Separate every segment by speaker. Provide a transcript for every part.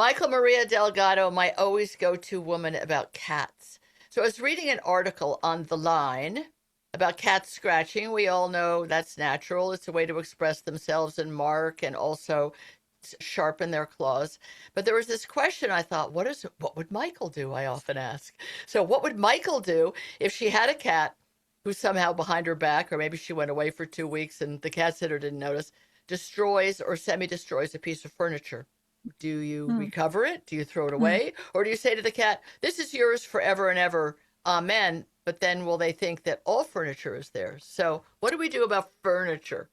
Speaker 1: Michael Maria Delgado, my always go-to woman about cats. So I was reading an article on The Line about cats scratching. We all know that's natural. It's a way to express themselves and mark and also sharpen their claws. But there was this question I thought, what would Michael do? I often ask. So what would Michael do if she had a cat who somehow behind her back, or maybe she went away for 2 weeks and the cat sitter didn't notice, destroys or semi-destroys a piece of furniture? Do you
Speaker 2: Hmm.
Speaker 1: recover it? Do you throw it
Speaker 2: Hmm.
Speaker 1: away? Or do you say to the cat, this is yours forever and ever, amen? But then will they think that all furniture is theirs? So, what do we do about furniture?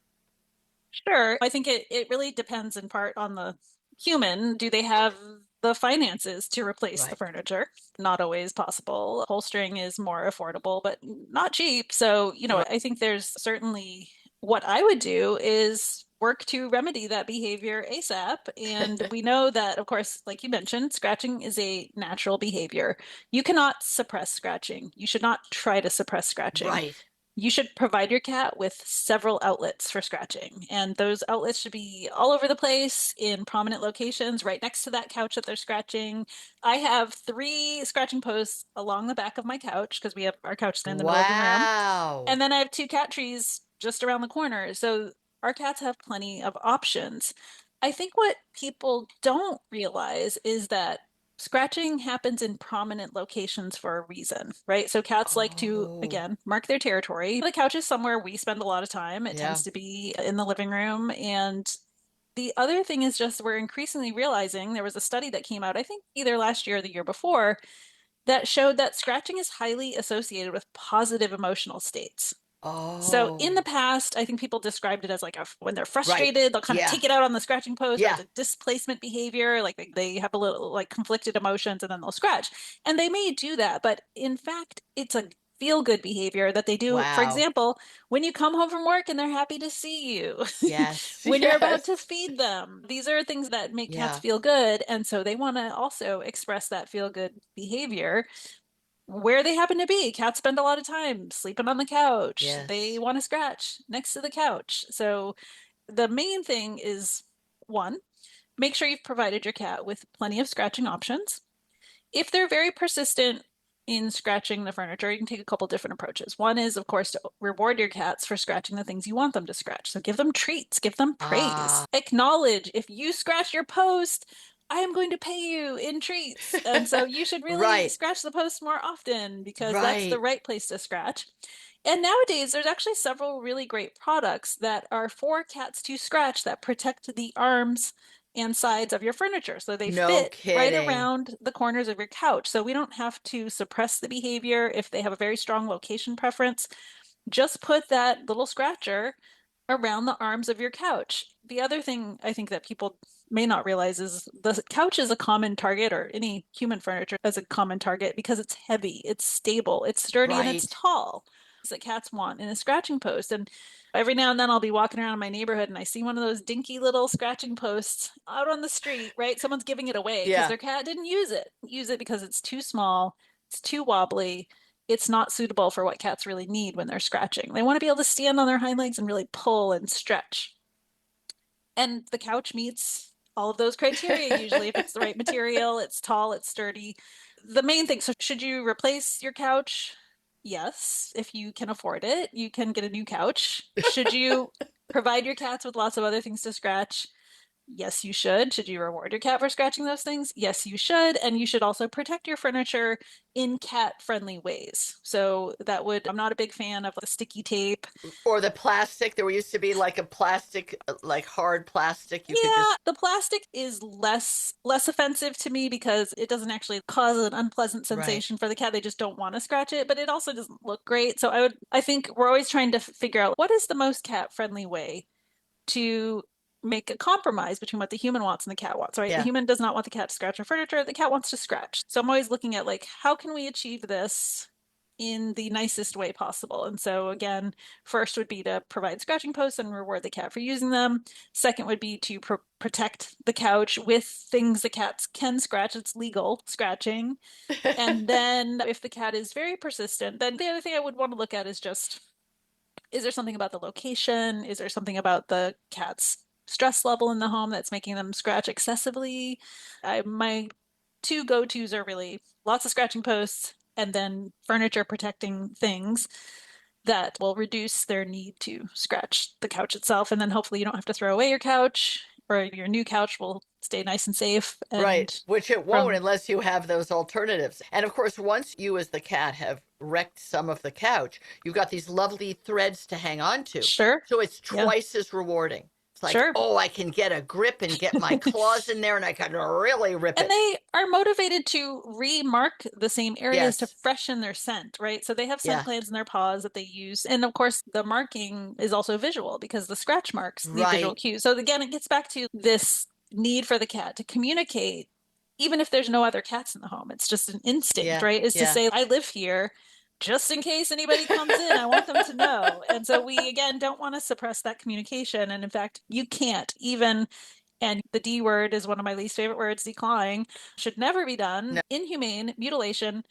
Speaker 2: Sure. I think it really depends in part on the human. Do they have the finances to replace the
Speaker 1: Right.
Speaker 2: furniture? Not always possible. Upholstering is more affordable, but not cheap. So,
Speaker 1: Right.
Speaker 2: I think there's certainly what I would do is work to remedy that behavior ASAP. And we know that, of course, like you mentioned, scratching is a natural behavior. You cannot suppress scratching. You should not try to suppress scratching.
Speaker 1: Right.
Speaker 2: You should provide your cat with several outlets for scratching, and those outlets should be all over the place in prominent locations, right next to that couch that they're scratching. I have three scratching posts along the back of my couch because we have our couch in the middle of the room.
Speaker 1: Wow.
Speaker 2: And then I have two cat trees just around the corner. So our cats have plenty of options. I think what people don't realize is that scratching happens in prominent locations for a reason, right? So cats like to,
Speaker 1: Oh,
Speaker 2: again, mark their territory. The couch is somewhere we spend a lot of time. It
Speaker 1: yeah.
Speaker 2: tends to be in the living room. And the other thing is just we're increasingly realizing there was a study that came out, I think either last year or the year before, that showed that scratching is highly associated with positive emotional states. So in the
Speaker 1: Oh,
Speaker 2: past, I think people described it as like when they're
Speaker 1: right.
Speaker 2: frustrated, they'll kind of
Speaker 1: Yeah.
Speaker 2: take it out on the scratching post, or
Speaker 1: Yeah.
Speaker 2: it's a displacement behavior, like they have a little like conflicted emotions and then they'll scratch. And they may do that, but in fact, it's a feel good behavior that they do. For
Speaker 1: Wow.
Speaker 2: example, when you come home from work and they're happy to see you,
Speaker 1: Yes.
Speaker 2: when you're about to
Speaker 1: Yes.
Speaker 2: feed them. These are things that make cats
Speaker 1: Yeah.
Speaker 2: feel good. And so they want to also express that feel good behavior where they happen to be. Cats spend a lot of time sleeping on the couch. They
Speaker 1: Yes.
Speaker 2: want to scratch next to the couch. So the main thing is one, make sure you've provided your cat with plenty of scratching options. If they're very persistent in scratching the furniture, you can take a couple different approaches. One is, of course, to reward your cats for scratching the things you want them to scratch. So give them treats, give them praise,
Speaker 1: Ah,
Speaker 2: acknowledge if you scratch your post, I am going to pay you in treats. And so you should really
Speaker 1: right.
Speaker 2: scratch the post more often because that's the
Speaker 1: Right.
Speaker 2: right place to scratch. And nowadays, there's actually several really great products that are for cats to scratch that protect the arms and sides of your furniture. So they
Speaker 1: No
Speaker 2: fit right
Speaker 1: kidding.
Speaker 2: around the corners of your couch. So we don't have to suppress the behavior if they have a very strong location preference. Just put that little scratcher around the arms of your couch. The other thing I think that people may not realize is the couch is a common target, or any human furniture is a common target because it's heavy, it's stable, it's sturdy, and it's
Speaker 1: Right.
Speaker 2: tall. That cats want in a scratching post. And every now and then I'll be walking around in my neighborhood and I see one of those dinky little scratching posts out on the street, right? Someone's giving it away because
Speaker 1: Yeah.
Speaker 2: their cat didn't use it. Use it because it's too small, it's too wobbly, it's not suitable for what cats really need when they're scratching. They want to be able to stand on their hind legs and really pull and stretch. And the couch meets all of those criteria usually. If it's the right material, it's tall, it's sturdy. The main thing, so should you replace your couch? Yes, if you can afford it, you can get a new couch. Should you provide your cats with lots of other things to scratch? Yes, you should. Should you reward your cat for scratching those things? Yes, you should. And you should also protect your furniture in cat-friendly ways. So that would, I'm not a big fan of the sticky tape.
Speaker 1: Or the plastic. There used to be like a plastic, like hard plastic. You could
Speaker 2: Yeah,
Speaker 1: just,
Speaker 2: the plastic is less offensive to me because it doesn't actually cause an unpleasant
Speaker 1: right.
Speaker 2: sensation for the cat. They just don't want to scratch it, but it also doesn't look great. So I think we're always trying to figure out what is the most cat-friendly way to make a compromise between what the human wants and the cat wants, right? The
Speaker 1: Yeah.
Speaker 2: human does not want the cat to scratch our furniture, the cat wants to scratch. So I'm always looking at like how can we achieve this in the nicest way possible. And so again, first would be to provide scratching posts and reward the cat for using them. Second would be to protect the couch with things the cats can scratch. It's legal scratching. And then if the cat is very persistent, then the other thing I would want to look at is just is there something about the location? Is there something about the cat's stress level in the home that's making them scratch excessively. My two go-tos are really lots of scratching posts and then furniture protecting things that will reduce their need to scratch the couch itself. And then hopefully you don't have to throw away your couch or your new couch will stay nice and safe.
Speaker 1: Right,
Speaker 2: And
Speaker 1: which it won't
Speaker 2: from
Speaker 1: unless you have those alternatives. And of course, once you as the cat have wrecked some of the couch, you've got these lovely threads to hang on to.
Speaker 2: sure,
Speaker 1: So it's
Speaker 2: yeah,
Speaker 1: twice as rewarding. It's like,
Speaker 2: sure.
Speaker 1: oh, I can get a grip and get my claws in there and I can really rip
Speaker 2: And
Speaker 1: it.
Speaker 2: they are motivated to remark the same areas to
Speaker 1: Yes.
Speaker 2: freshen their scent, right? So they have scent
Speaker 1: Yeah.
Speaker 2: glands in their paws that they use. And of course, the marking is also visual because the scratch marks need visual
Speaker 1: Right.
Speaker 2: cues. So again, it gets back to this need for the cat to communicate, even if there's no other cats in the home. It's just an instinct,
Speaker 1: Yeah.
Speaker 2: right? Is to
Speaker 1: Yeah.
Speaker 2: say, I live here just in case anybody comes in. I want them to know. And so we, again, don't want to suppress that communication. And in fact, you can't even and the D word is one of my least favorite words, declawing, should never be done.
Speaker 1: No.
Speaker 2: Inhumane, mutilation.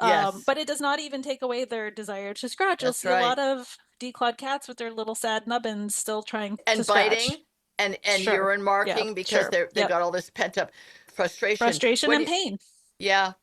Speaker 1: Yes.
Speaker 2: But it does not even take away their desire to scratch. You'll
Speaker 1: That's
Speaker 2: see a lot
Speaker 1: right.
Speaker 2: of declawed cats with their little sad nubbins still trying to
Speaker 1: And
Speaker 2: scratch.
Speaker 1: biting and
Speaker 2: Sure.
Speaker 1: urine
Speaker 2: Yeah,
Speaker 1: marking because
Speaker 2: sure.
Speaker 1: they've
Speaker 2: Yep.
Speaker 1: got all this pent up frustration.
Speaker 2: Frustration
Speaker 1: When
Speaker 2: and
Speaker 1: you,
Speaker 2: pain.
Speaker 1: yeah,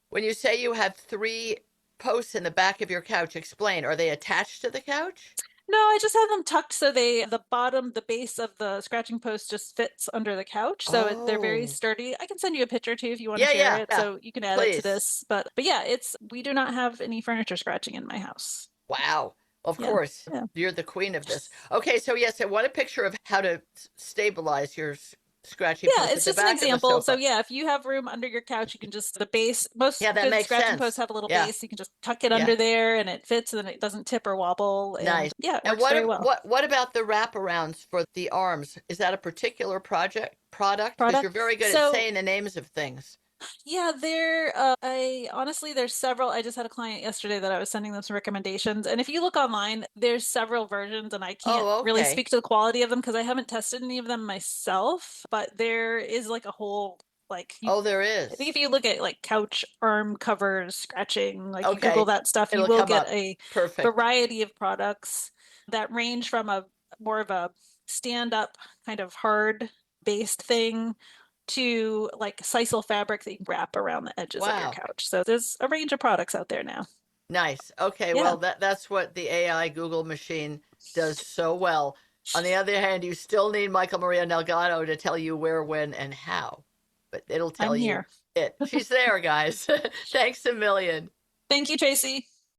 Speaker 1: when you say you have three posts in the back of your couch, explain. Are they attached to the couch?
Speaker 2: No, I just have them tucked so the bottom, the base of the scratching post just fits under the couch. So they're very
Speaker 1: Oh,
Speaker 2: sturdy. I can send you a picture too if you want to
Speaker 1: yeah,
Speaker 2: share
Speaker 1: yeah,
Speaker 2: it.
Speaker 1: yeah.
Speaker 2: So you can add it to
Speaker 1: Please.
Speaker 2: this. But yeah, we do not have any furniture scratching in my house.
Speaker 1: Wow. Of
Speaker 2: Yeah.
Speaker 1: course,
Speaker 2: Yeah.
Speaker 1: you're the queen of this. Okay, so yes, I want a picture of how to stabilize your scratchy
Speaker 2: Yeah,
Speaker 1: post at
Speaker 2: it's
Speaker 1: the
Speaker 2: just an
Speaker 1: back of the
Speaker 2: example. So
Speaker 1: sofa.
Speaker 2: yeah, if you have room under your couch, you can just the base. Most
Speaker 1: Yeah, that
Speaker 2: good
Speaker 1: makes
Speaker 2: scratching posts
Speaker 1: sense.
Speaker 2: have a little
Speaker 1: Yeah,
Speaker 2: base. You can just tuck it
Speaker 1: yeah.
Speaker 2: under there and it fits and it doesn't tip or wobble. And
Speaker 1: Nice.
Speaker 2: yeah, it
Speaker 1: And
Speaker 2: works very well.
Speaker 1: what about the wraparounds for the arms? Is that a particular product? Because you're
Speaker 2: Product.
Speaker 1: very good at
Speaker 2: So
Speaker 1: saying the names of things.
Speaker 2: yeah, I honestly, there's several. I just had a client yesterday that I was sending them some recommendations. And if you look online, there's several versions, and I can't
Speaker 1: Oh,
Speaker 2: really
Speaker 1: okay.
Speaker 2: speak to the quality of them because I haven't tested any of them myself. But there is like a whole, like,
Speaker 1: Oh, there
Speaker 2: I think if
Speaker 1: is.
Speaker 2: you look at like couch arm covers, scratching, like you Google
Speaker 1: Okay.
Speaker 2: that stuff, you
Speaker 1: It'll
Speaker 2: will
Speaker 1: come
Speaker 2: get
Speaker 1: up.
Speaker 2: a
Speaker 1: Perfect.
Speaker 2: variety of products that range from a more of a stand-up kind of hard based thing to like sisal fabric that you can wrap around the edges of your
Speaker 1: Wow.
Speaker 2: couch. So there's a range of products out there now.
Speaker 1: Nice. Okay,
Speaker 2: Yeah,
Speaker 1: well that's what the AI Google machine does so well. On the other hand, you still need Michael Maria Delgado to tell you where, when, and how. But it'll tell
Speaker 2: I'm
Speaker 1: you
Speaker 2: here.
Speaker 1: it. She's there, guys. Thanks a million.
Speaker 2: Thank you, Tracy.